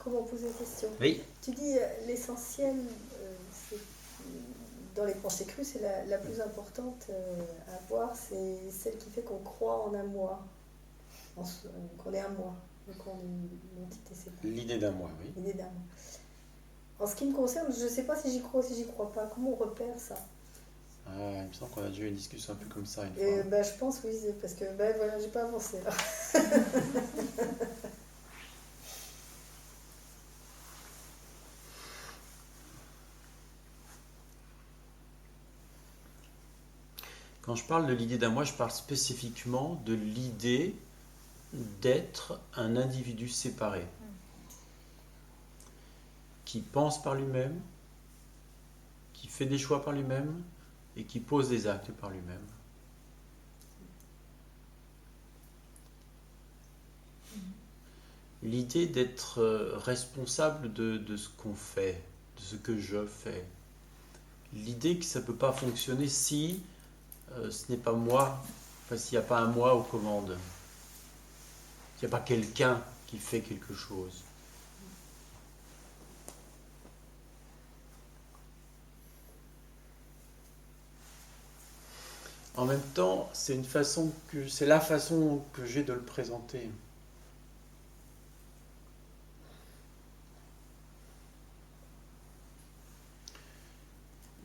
comment poser la question. Oui. Tu dis l'essentiel, c'est, dans les pensées crues, c'est la plus importante à voir, c'est celle qui fait qu'on croit en un moi, qu'on est un moi, qu'on est une entité séparée. L'idée d'un moi, oui. L'idée d'un moi. En ce qui me concerne, je ne sais pas si j'y crois ou si j'y crois pas. Comment on repère ça? Il me semble qu'on a déjà eu une discussion un peu comme ça une Et fois. je pense oui, parce que voilà, j'ai pas avancé là. Quand je parle de l'idée d'un moi, je parle spécifiquement de l'idée d'être un individu séparé, qui pense par lui-même, qui fait des choix par lui-même et qui pose des actes par lui-même. L'idée d'être responsable de ce qu'on fait, de ce que je fais. L'idée que ça ne peut pas fonctionner si ce n'est pas moi, enfin s'il n'y a pas un moi aux commandes, s'il n'y a pas quelqu'un qui fait quelque chose. En même temps, c'est la façon que j'ai de le présenter.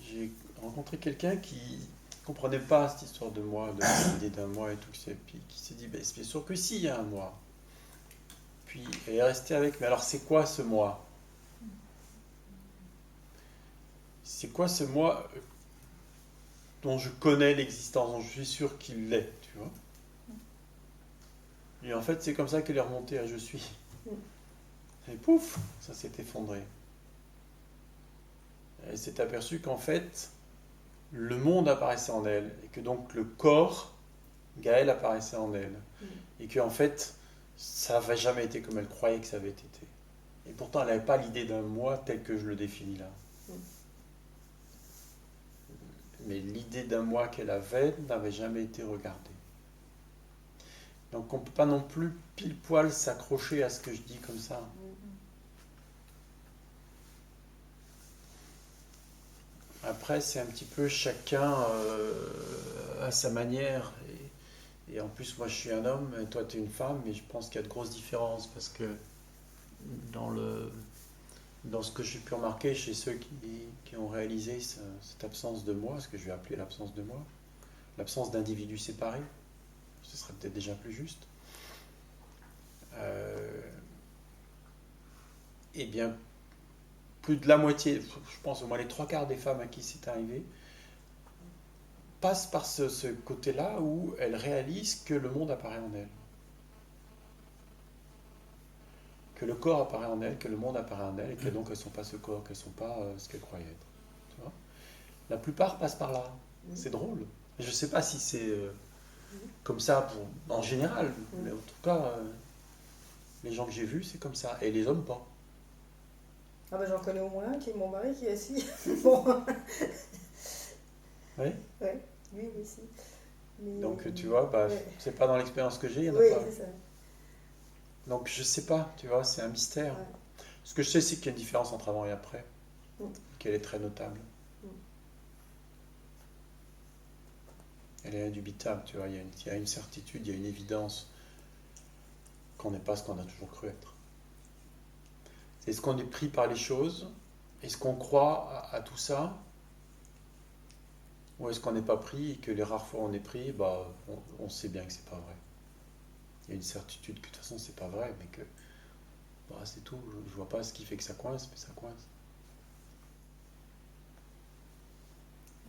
J'ai rencontré quelqu'un qui ne comprenait pas cette histoire de moi, de l'idée d'un moi et tout, puis qui s'est dit, c'est bien sûr que si, il y a un moi. Puis elle est restée avec, mais alors c'est quoi ce moi? C'est quoi ce moi dont je connais l'existence, dont je suis sûr qu'il l'est, tu vois? Et en fait, c'est comme ça qu'elle est remontée à je suis. Et pouf, ça s'est effondré. Elle s'est aperçue qu'en fait, le monde apparaissait en elle, et que donc le corps, Gaël, apparaissait en elle. Et qu'en fait, ça n'avait jamais été comme elle croyait que ça avait été. Et pourtant, elle n'avait pas l'idée d'un moi tel que je le définis là. Mais l'idée d'un moi qu'elle avait n'avait jamais été regardée. Donc on ne peut pas non plus pile poil s'accrocher à ce que je dis comme ça. Après, c'est un petit peu chacun à sa manière. Et en plus, moi je suis un homme, et toi tu es une femme, mais je pense qu'il y a de grosses différences parce que dans ce que j'ai pu remarquer chez ceux qui ont réalisé cette absence de moi, ce que je vais appeler l'absence de moi, l'absence d'individus séparés, ce serait peut-être déjà plus juste, eh bien, plus de la moitié, je pense au moins les 3/4 des femmes à qui c'est arrivé, passent par ce côté-là où elles réalisent que le monde apparaît en elles. Que le corps apparaît en elles, que le monde apparaît en elles, et que donc elles ne sont pas ce corps, qu'elles ne sont pas ce qu'elles croyaient être. Tu vois, la plupart passent par là. C'est drôle. Je ne sais pas si c'est comme ça en général, mais en tout cas, les gens que j'ai vus, c'est comme ça. Et les hommes, pas. Ah j'en connais au moins un qui est mon mari qui est assis. Bon. Oui. Ouais, oui, si. Mais, donc tu vois, c'est pas dans l'expérience que j'ai, il y en a oui, pas. c'est ça. Donc je sais pas, tu vois, c'est un mystère. Ouais. Ce que je sais, c'est qu'il y a une différence entre avant et après, qu'elle est très notable. Elle est indubitable, tu vois, il y a une certitude, il y a une évidence qu'on n'est pas ce qu'on a toujours cru être. Est-ce qu'on est pris par les choses? Est-ce qu'on croit à tout ça? Ou est-ce qu'on n'est pas pris et que les rares fois où on est pris, on sait bien que c'est pas vrai. Il y a une certitude que de toute façon c'est pas vrai, mais que c'est tout. Je vois pas ce qui fait que ça coince, mais ça coince.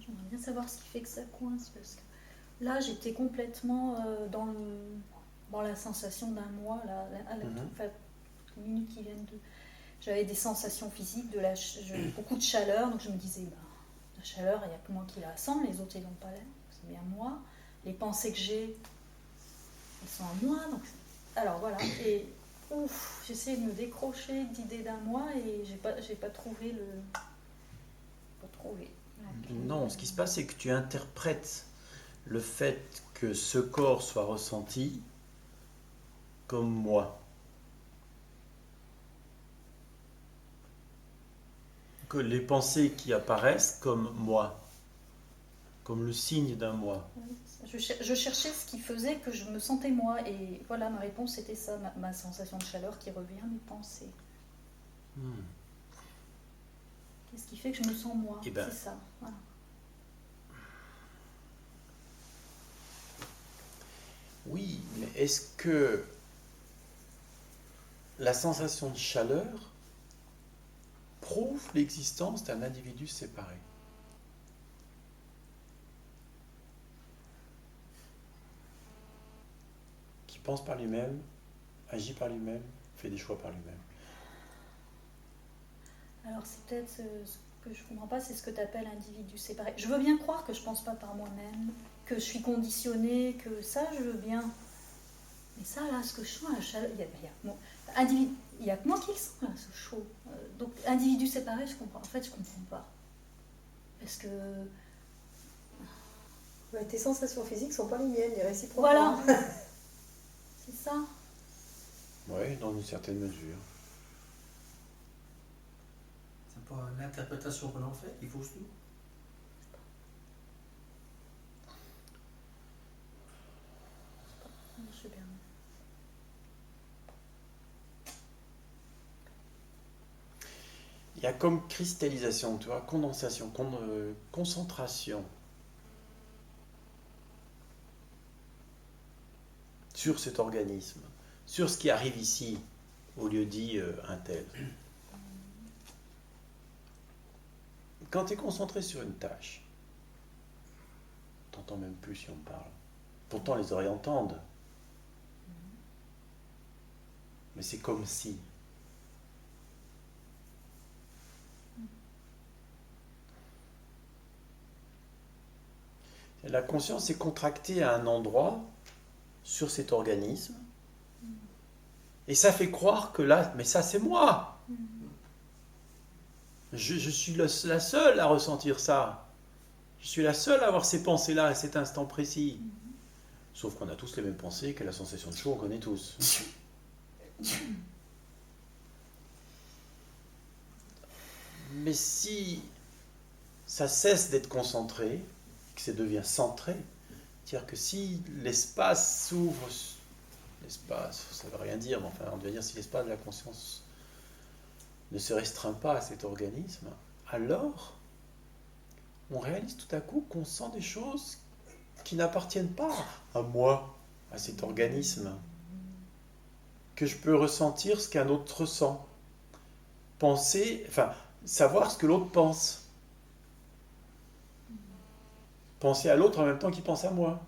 J'aimerais bien savoir ce qui fait que ça coince, parce que là j'étais complètement dans la sensation d'un moi, là, à la toute minute qui viennent de... J'avais des sensations physiques, beaucoup de chaleur, donc je me disais, la chaleur, il n'y a que moi qui la sens, les autres ils n'ont pas l'air, c'est bien moi. Les pensées que j'ai, elles sont à moi, donc... Alors voilà, et j'essaie de me décrocher d'idées d'un moi et j'ai pas trouvé le... Pas trouvé. Non, ce qui se passe, c'est que tu interprètes le fait que ce corps soit ressenti comme moi. que les pensées qui apparaissent comme moi, comme le signe d'un moi. Je cherchais ce qui faisait que je me sentais moi, et voilà, ma réponse c'était ça, ma sensation de chaleur qui revient, mes pensées. Qu'est-ce qui fait que je me sens moi? Eh ben, c'est ça. Voilà. Oui, mais est-ce que la sensation de chaleur prouve l'existence d'un individu séparé? Qui pense par lui-même, agit par lui-même, fait des choix par lui-même. Alors c'est peut-être ce que je ne comprends pas, c'est ce que tu appelles individu séparé. Je veux bien croire que je ne pense pas par moi-même, que je suis conditionnée, que ça je veux bien. Mais ça là, ce que je sens, la chaleur, il n'y a que moi qui le sens là, ce chaud. Donc individu séparé, je comprends. En fait, je ne comprends pas. Parce que... Ouais, tes sensations physiques ne sont pas les miennes, les réciproques. Voilà. C'est ça. Oui, dans une certaine mesure. C'est pas l'interprétation qu'on en fait qu'il faut tout. Je sais bien. Il y a comme cristallisation, tu vois, condensation, concentration sur cet organisme, sur ce qui arrive ici, au lieu dit un tel. Quand tu es concentré sur une tâche, tu n'entends même plus si on parle. Pourtant, les oreilles entendent. Mais c'est comme si. La conscience est contractée à un endroit sur cet organisme. Et ça fait croire que là, mais ça c'est moi. Je suis la seule à ressentir ça. Je suis la seule à avoir ces pensées-là à cet instant précis. Sauf qu'on a tous les mêmes pensées, que la sensation de chaud, on connaît tous. Mais si ça cesse d'être concentré, que ça devient centré, c'est-à-dire que si l'espace s'ouvre, l'espace, ça ne veut rien dire, mais enfin, on devait dire si l'espace de la conscience ne se restreint pas à cet organisme, alors on réalise tout à coup qu'on sent des choses qui n'appartiennent pas à moi, à cet organisme, que je peux ressentir ce qu'un autre ressent, penser, enfin, savoir ce que l'autre pense, penser à l'autre en même temps qu'il pense à moi.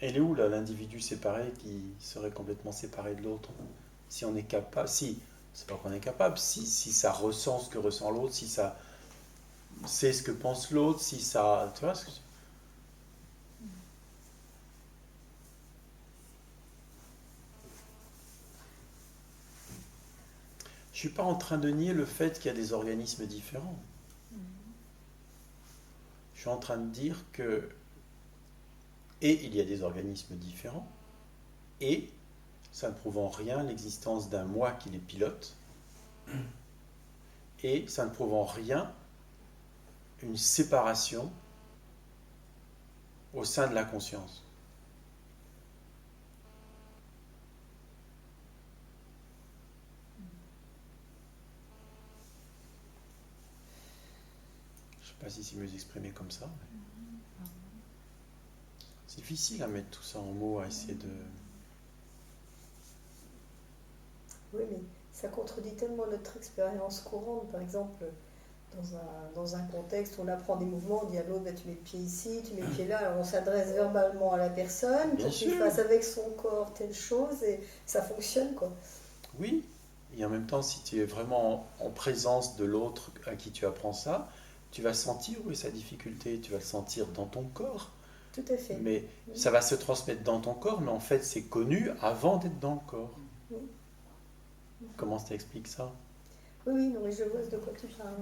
Elle est où là l'individu séparé qui serait complètement séparé de l'autre? Si on est capable, si, c'est pas qu'on est capable, si ça ressent ce que ressent l'autre, si ça sait ce que pense l'autre, si ça, tu vois ce que je suis pas en train de nier le fait qu'il y a des organismes différents. Je suis en train de dire que et il y a des organismes différents, et ça ne prouve en rien l'existence d'un moi qui les pilote, et ça ne prouve en rien une séparation au sein de la conscience. Je ne sais pas si c'est mieux exprimé comme ça. Mais... c'est difficile à mettre tout ça en mots, à essayer de... Oui, mais ça contredit tellement notre expérience courante. Par exemple, dans un contexte où on apprend des mouvements, on dit à l'autre, bah, tu mets le pied ici, tu mets le pied là, alors on s'adresse verbalement à la personne Bien pour qu'il sûr. fasse avec son corps telle chose, et ça fonctionne, quoi. Oui, et en même temps, si tu es vraiment en présence de l'autre à qui tu apprends ça, tu vas sentir où est sa difficulté, tu vas le sentir dans ton corps. Tout à fait. Mais ça va se transmettre dans ton corps, mais en fait, c'est connu avant d'être dans le corps. Oui. Comment tu expliques ça? Oui, oui, non, mais je vois de quoi tu parles.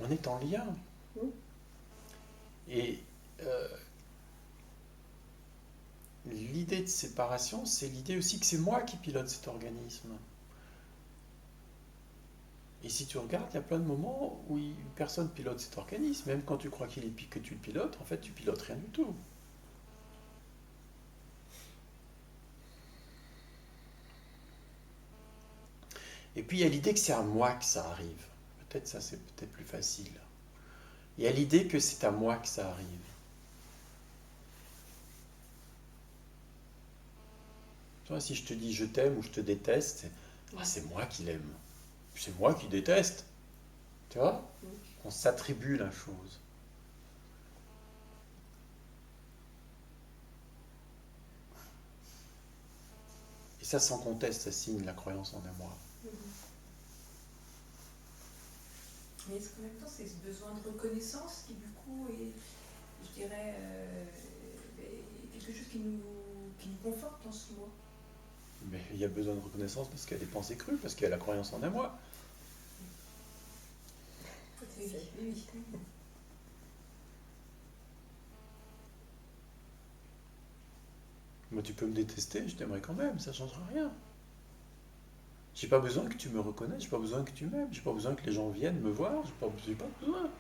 On est en lien. Oui. Et euh, l'idée de séparation, c'est l'idée aussi que c'est moi qui pilote cet organisme. Et si tu regardes, il y a plein de moments où personne pilote cet organisme. Même quand tu crois que tu le pilotes, en fait, tu pilotes rien du tout. Et puis, il y a l'idée que c'est à moi que ça arrive. Peut-être ça, c'est peut-être plus facile. Il y a l'idée que c'est à moi que ça arrive. Tu vois, si je te dis je t'aime ou je te déteste, c'est moi qui l'aime. C'est moi qui déteste. Tu vois? On s'attribue la chose. Et ça, sans conteste, ça signe la croyance en un moi. Mais est-ce qu'en même temps, c'est ce besoin de reconnaissance qui, du coup, est, je dirais, quelque chose qui nous conforte en ce moi? Mais il y a besoin de reconnaissance parce qu'il y a des pensées crues, parce qu'il y a la croyance en un moi. Oui. Moi, tu peux me détester, je t'aimerai quand même, ça ne changera rien. J'ai pas besoin que tu me reconnaisses, j'ai pas besoin que tu m'aimes, j'ai pas besoin que les gens viennent me voir, j'ai pas besoin.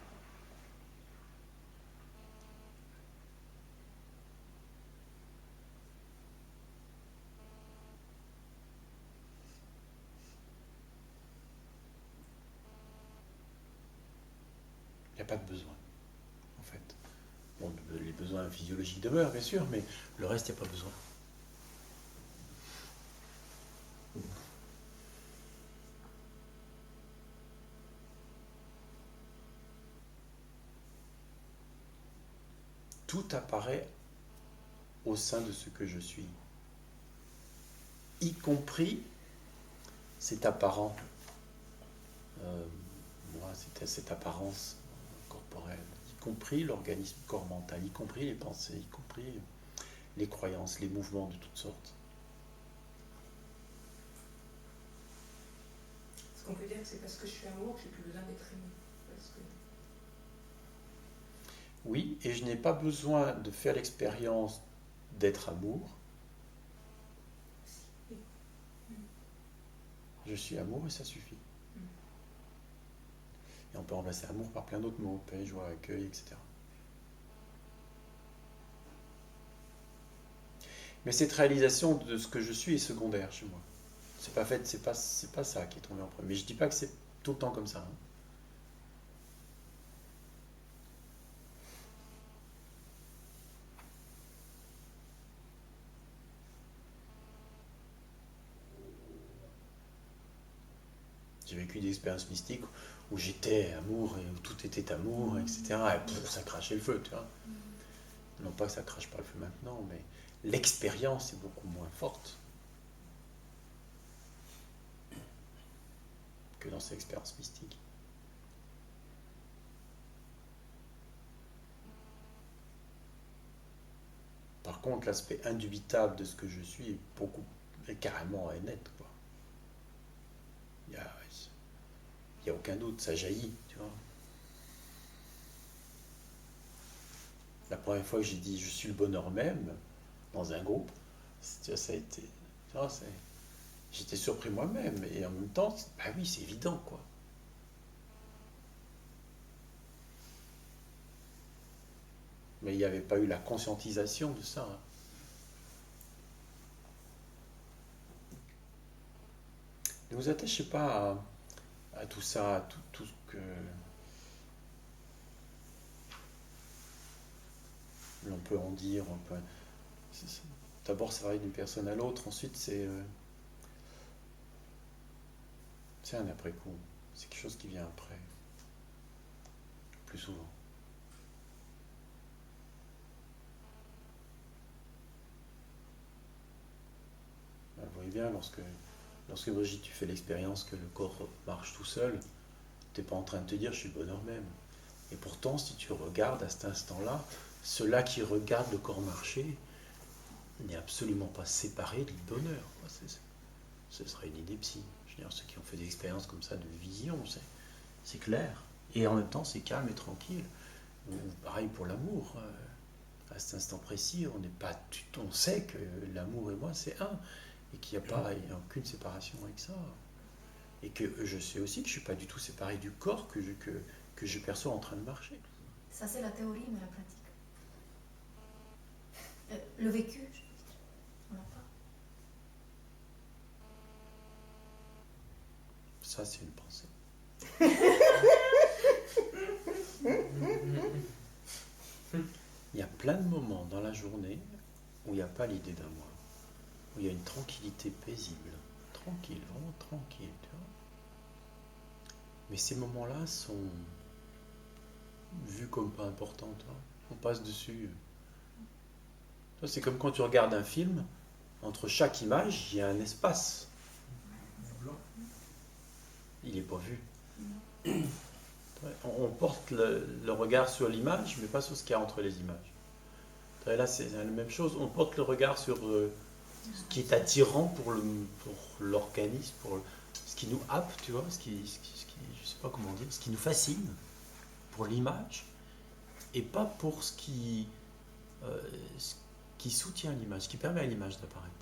Il n'y a pas de besoin, en fait. Bon, les besoins physiologiques demeurent, bien sûr, mais le reste, il n'y a pas besoin. Tout apparaît au sein de ce que je suis, y compris cet apparent, moi, cette apparence corporelle, y compris l'organisme corps mental, y compris les pensées, y compris les croyances, les mouvements de toutes sortes. Est-ce qu'on peut dire que c'est parce que je suis amour que j'ai plus besoin d'être aimé? Oui, et je n'ai pas besoin de faire l'expérience d'être amour. Je suis amour et ça suffit. Et on peut remplacer amour par plein d'autres mots, paix, joie, accueil, etc. Mais cette réalisation de ce que je suis est secondaire chez moi. C'est pas ça qui est tombé en premier. Mais je dis pas que c'est tout le temps comme ça. J'ai vécu des expériences mystiques où j'étais amour et où tout était amour, etc. Et ça crachait le feu, tu vois. Non pas que ça crache pas le feu maintenant, mais l'expérience est beaucoup moins forte que dans ces expériences mystiques. Par contre, l'aspect indubitable de ce que je suis est carrément net, quoi. Il n'y a aucun doute, ça jaillit, tu vois. La première fois que j'ai dit je suis le bonheur même dans un groupe, ça a été, tu vois, j'étais surpris moi-même et en même temps, bah oui, c'est évident, quoi. Mais il n'y avait pas eu la conscientisation de ça. Ne vous attachez pas à tout ça, à tout ce que l'on peut en dire. D'abord, ça varie d'une personne à l'autre. Ensuite, c'est un après-coup. C'est quelque chose qui vient après. Plus souvent. Vous voyez bien, lorsque Brigitte, tu fais l'expérience que le corps marche tout seul, tu n'es pas en train de te dire je suis le bonheur même. Et pourtant, si tu regardes à cet instant-là, ceux-là qui regardent le corps marcher n'est absolument pas séparé du bonheur. Ce serait une idée psy. Je veux dire, ceux qui ont fait des expériences comme ça de vision, c'est clair. Et en même temps, c'est calme et tranquille. Ou pareil pour l'amour. à cet instant précis, on sait que l'amour et moi c'est un, et qu'il n'y a aucune séparation avec ça. Et que je sais aussi que je ne suis pas du tout séparé du corps que je perçois en train de marcher. Ça, c'est la théorie, mais la pratique. Le vécu, je veux dire, on l'a pas. Ça, c'est une pensée. Il y a plein de moments dans la journée où il n'y a pas l'idée d'un moi, où il y a une tranquillité paisible, tranquille, vraiment tranquille, tu vois. Mais ces moments-là sont vus comme pas importants, tu vois. On passe dessus. C'est comme quand tu regardes un film, entre chaque image, il y a un espace. Il n'est pas vu. On porte le regard sur l'image, mais pas sur ce qu'il y a entre les images. Là, c'est la même chose. On porte le regard sur ce qui est attirant pour l'organisme, pour ce qui nous happe, tu vois, je sais pas comment dire, ce qui nous fascine pour l'image, et pas pour ce qui soutient l'image, ce qui permet à l'image d'apparaître.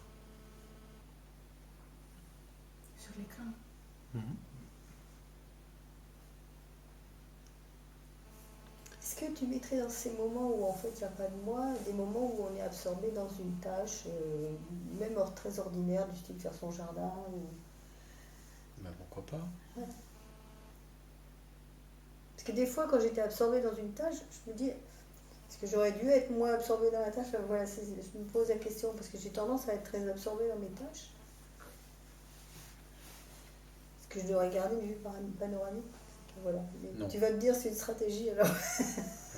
Sur l'écran. Est-ce que tu mettrais dans ces moments où en fait il n'y a pas de moi, des moments où on est absorbé dans une tâche, même très ordinaire, du style faire son jardin Ben, pourquoi pas? Ouais. Parce que des fois, quand j'étais absorbée dans une tâche, je me dis, est-ce que j'aurais dû être moins absorbée dans la tâche? Voilà, je me pose la question, parce que j'ai tendance à être très absorbée dans mes tâches. Est-ce que je devrais garder une vue panoramique? Voilà. Non. Tu vas te dire, c'est une stratégie alors.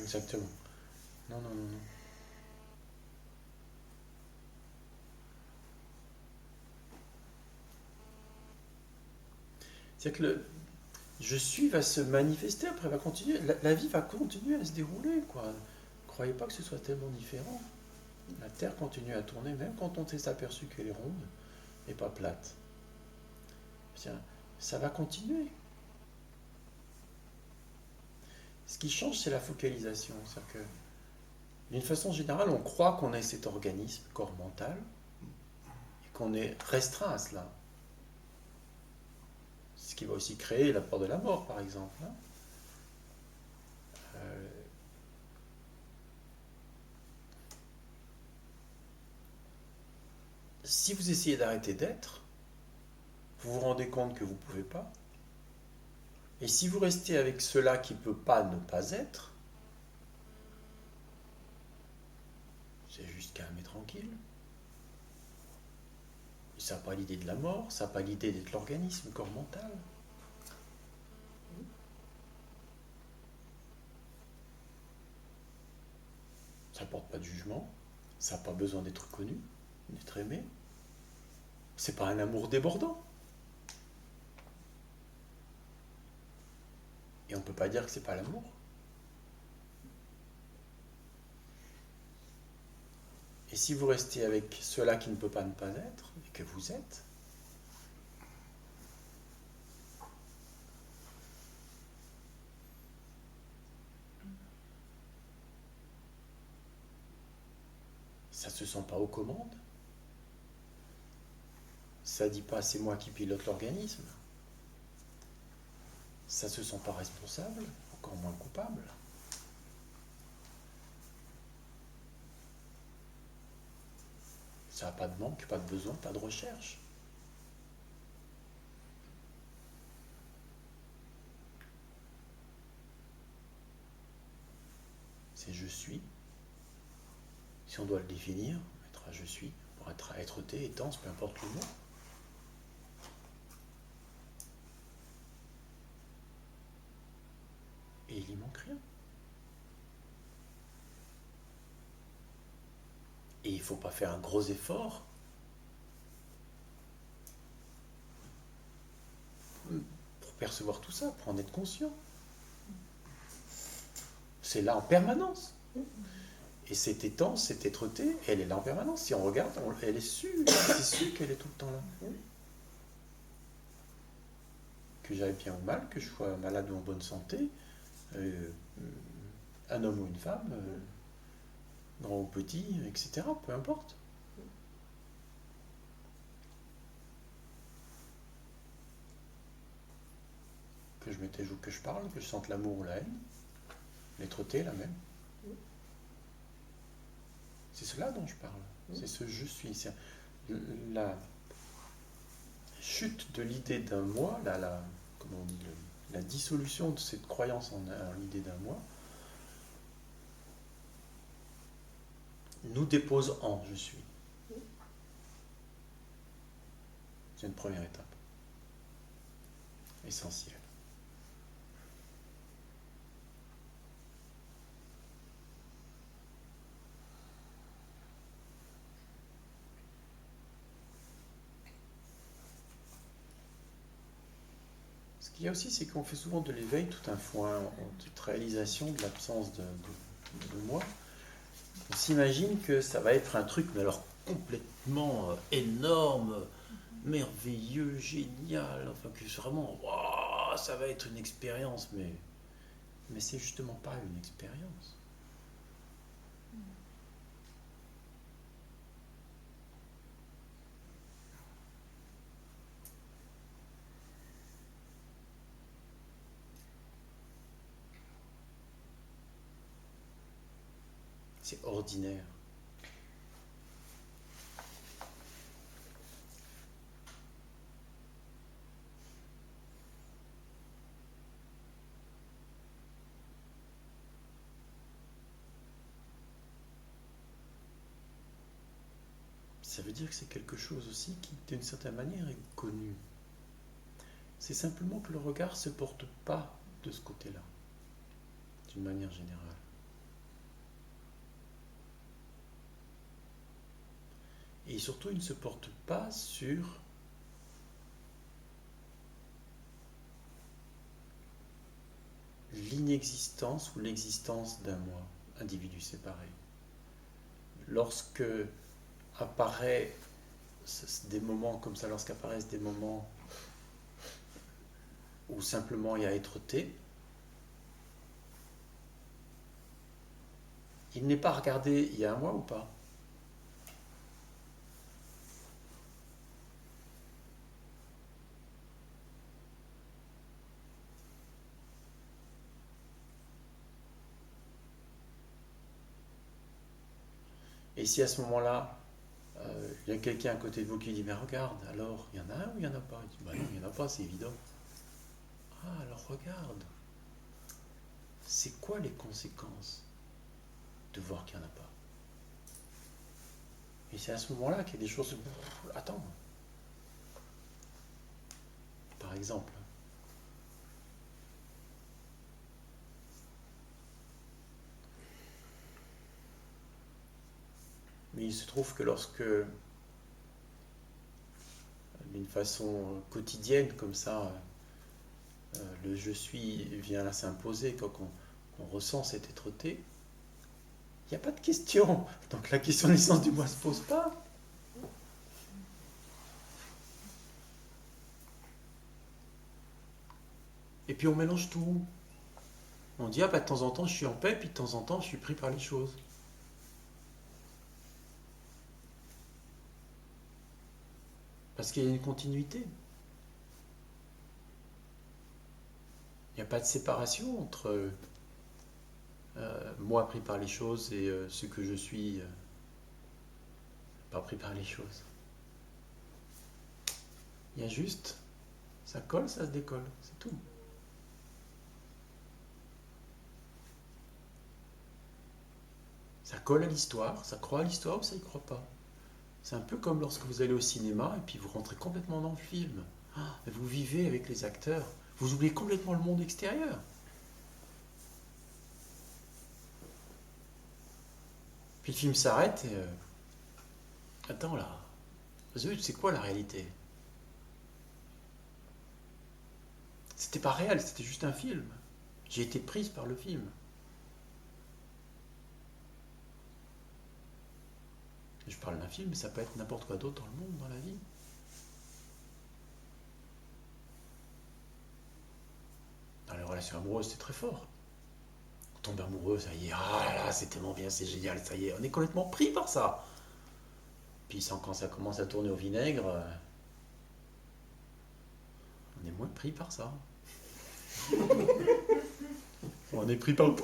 Exactement. Non. C'est-à-dire que je suis va se manifester, après va continuer. La vie va continuer à se dérouler, quoi. Ne croyez pas que ce soit tellement différent. La Terre continue à tourner, même quand on s'est aperçu qu'elle est ronde et pas plate. Tiens, ça va continuer. Ce qui change, c'est la focalisation. C'est-à-dire que, d'une façon générale, on croit qu'on est cet organisme, corps mental, et qu'on est restreint à cela. Ce qui va aussi créer la peur de la mort, par exemple. Si vous essayez d'arrêter d'être, vous vous rendez compte que vous ne pouvez pas. Et si vous restez avec cela qui ne peut pas ne pas être, c'est juste calme et tranquille. Ça n'a pas l'idée de la mort, ça n'a pas l'idée d'être l'organisme, corps mental. Ça ne porte pas de jugement, ça n'a pas besoin d'être connu, d'être aimé. C'est pas un amour débordant. Et on ne peut pas dire que c'est pas l'amour. Et si vous restez avec cela qui ne peut pas ne pas être, et que vous êtes, ça ne se sent pas aux commandes. Ça ne dit pas c'est moi qui pilote l'organisme. Ça ne se sent pas responsable, encore moins coupable. Ça n'a pas de manque, pas de besoin, pas de recherche. C'est je suis. Si on doit le définir, être à je suis, pour être à être-té, étance, peu importe le mot. Et il n'y manque rien. Et il ne faut pas faire un gros effort pour percevoir tout ça, pour en être conscient. C'est là en permanence. Et cette étance, cette être-té, elle est là en permanence. Si on regarde, elle est sûre, c'est sûr qu'elle est tout le temps là. Que j'aille bien ou mal, que je sois malade ou en bonne santé, un homme ou une femme, grand ou petit, etc. Peu importe. Que je me taise ou que je parle, que je sente l'amour ou la haine, l'être-té, la même. C'est cela dont je parle. C'est ce je suis. C'est la chute de l'idée d'un moi, comment on dit, la dissolution de cette croyance en l'idée d'un moi, nous dépose en je suis. C'est une première étape. Essentielle. Ce qu'il y a aussi, c'est qu'on fait souvent de l'éveil tout un foin, toute réalisation de l'absence de moi. On s'imagine que ça va être un truc, mais alors complètement énorme, merveilleux, génial, enfin que vraiment, waouh, ça va être une expérience, mais c'est justement pas une expérience. C'est ordinaire. Ça veut dire que c'est quelque chose aussi qui, d'une certaine manière, est connu. C'est simplement que le regard ne se porte pas de ce côté-là, d'une manière générale. Et surtout, il ne se porte pas sur l'inexistence ou l'existence d'un moi, individu séparé. Lorsque apparaît des moments comme ça, lorsqu'apparaissent des moments où simplement il y a être-té, il n'est pas regardé il y a un moi ou pas. Et si à ce moment-là, il y a quelqu'un à côté de vous qui dit « Mais regarde, alors, il y en a un ou il n'y en a pas ?» Il dit « Bah non, il n'y en a pas, c'est évident. » Ah, alors regarde. C'est quoi les conséquences de voir qu'il n'y en a pas? Et c'est à ce moment-là qu'il y a des choses... Attends. Par exemple. Mais il se trouve que lorsque, d'une façon quotidienne, comme ça, le je suis vient à s'imposer, quand on ressent cette être-té, il n'y a pas de question. Donc la question de l'essence du moi ne se pose pas. Et puis on mélange tout. On dit, ah bah de temps en temps je suis en paix, puis de temps en temps je suis pris par les choses. Parce qu'il y a une continuité. Il n'y a pas de séparation entre moi pris par les choses et ce que je suis pas pris par les choses. Il y a juste, ça colle, ça se décolle, c'est tout. Ça colle à l'histoire, ça croit à l'histoire ou ça y croit pas. C'est un peu comme lorsque vous allez au cinéma et puis vous rentrez complètement dans le film. Vous vivez avec les acteurs. Vous oubliez complètement le monde extérieur. Puis le film s'arrête et... Attends là. Zut, c'est quoi la réalité? C'était pas réel, c'était juste un film. J'ai été prise par le film. Je parle d'un film, mais ça peut être n'importe quoi d'autre dans le monde, dans la vie. Dans les relations amoureuses, c'est très fort. Quand tombe amoureux, ça y est, ah là là, c'est tellement bien, c'est génial, ça y est, on est complètement pris par ça. Puis quand ça commence à tourner au vinaigre, on est moins pris par ça. On est pris par...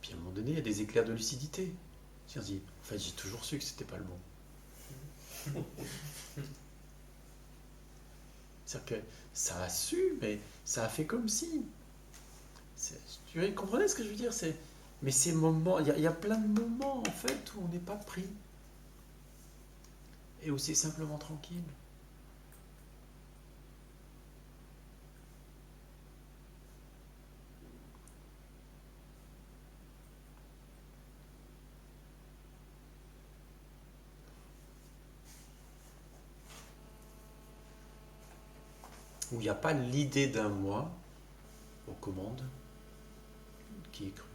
Puis à un moment donné, il y a des éclairs de lucidité. On se dit, en fait, j'ai toujours su que c'était pas le bon. C'est-à-dire que ça a su, mais ça a fait comme si. Tu comprenez ce que je veux dire? Mais ces moments, il y a plein de moments en fait où on n'est pas pris. Et où c'est simplement tranquille. Où il n'y a pas l'idée d'un moi aux commandes qui est cru.